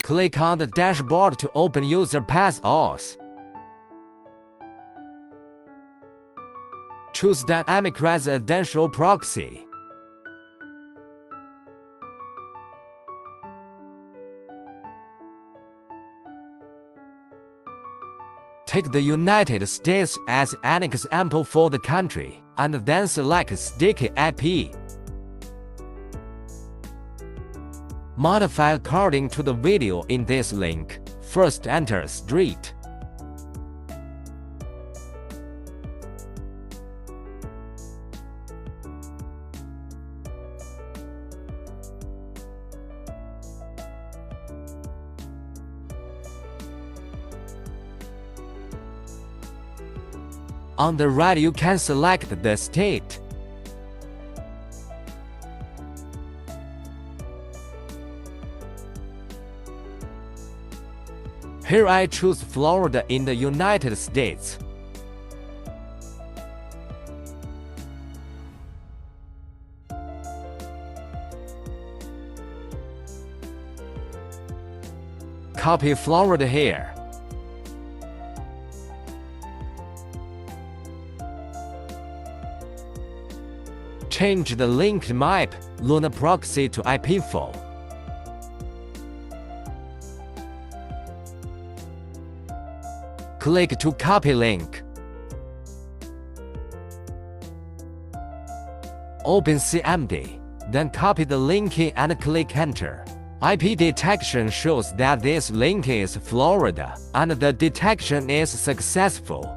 Click on the dashboard to open user path auth. Choose Dynamic Residential Proxy. Take the United States as an example for the country, and then select Sticky IP. Modify according to the video in this link. First enter street. On the right you can select the state. Here I choose Florida in the United States. Copy Florida here. Change the linked map, Lunaproxy to IPFO. Click to copy link. Open CMD, then copy the link and click enter. IP detection shows that this link is Florida, and the detection is successful.